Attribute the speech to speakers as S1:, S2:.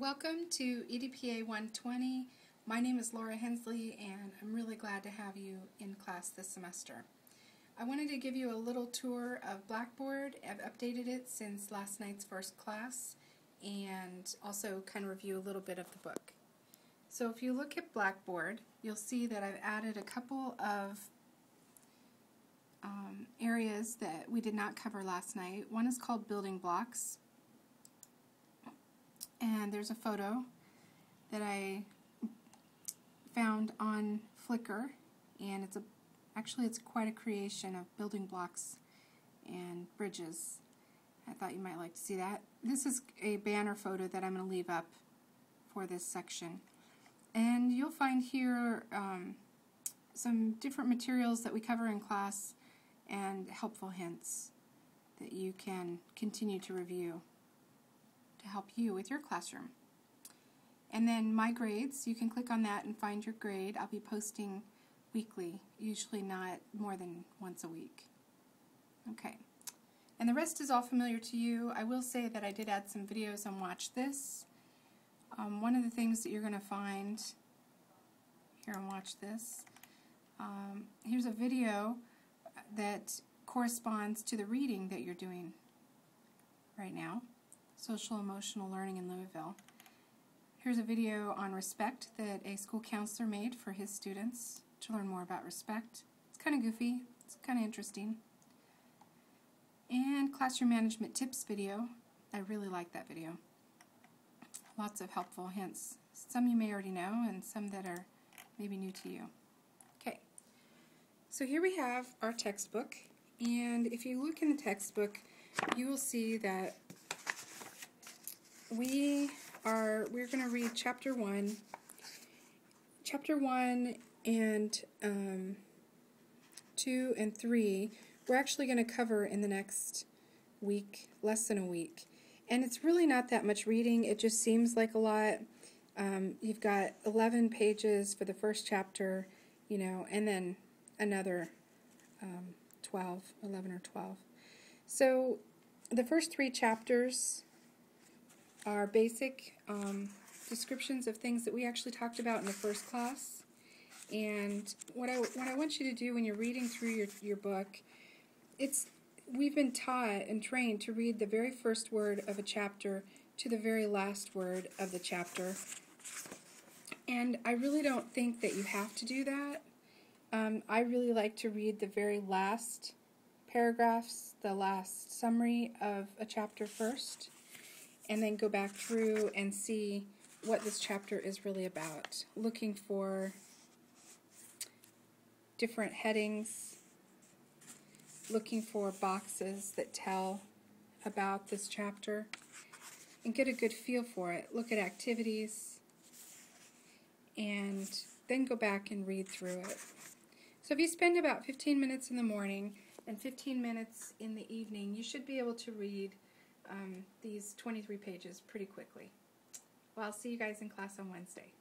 S1: Welcome to EDPA 120. My name is Laura Hensley and I'm really glad to have you in class this semester. I wanted to give you a little tour of Blackboard. I've updated it since last night's first class and also kind of review a little bit of the book. So if you look at Blackboard, you'll see that I've added a couple of areas that we did not cover last night. One is called building blocks. And there's a photo that I found on Flickr, and it's quite a creation of building blocks and bridges. I thought you might like to see that. This is a banner photo that I'm going to leave up for this section. And you'll find here some different materials that we cover in class and helpful hints that you can continue to review to help you with your classroom. And then my grades, you can click on that and find your grade. I'll be posting weekly, usually not more than once a week. Okay, and the rest is all familiar to you. I will say that I did add some videos on Watch This. One of the things that you're going to find here on Watch This, here's a video that corresponds to the reading that you're doing right now. Social Emotional Learning in Louisville. Here's a video on respect that a school counselor made for his students to learn more about respect. It's kind of goofy, it's kind of interesting. And classroom management tips video. I really like that video. Lots of helpful hints. Some you may already know and some that are maybe new to you. Okay, so here we have our textbook, and if you look in the textbook you will see that we're going to read chapter 1. Chapter 1 and 2 and 3 we're actually going to cover in the next week, less than a week. And it's really not that much reading, it just seems like a lot. You've got 11 pages for the first chapter, and then another 11 or 12. So the first 3 chapters are basic descriptions of things that we actually talked about in the first class. And what I want you to do when you're reading through your book, we've been taught and trained to read the very first word of a chapter to the very last word of the chapter. And I really don't think that you have to do that. I really like to read the very last paragraphs, the last summary of a chapter first, and then go back through and see what this chapter is really about. Looking for different headings, looking for boxes that tell about this chapter, and get a good feel for it. Look at activities, and then go back and read through it. So if you spend about 15 minutes in the morning and 15 minutes in the evening, you should be able to read these 23 pages pretty quickly. Well, I'll see you guys in class on Wednesday.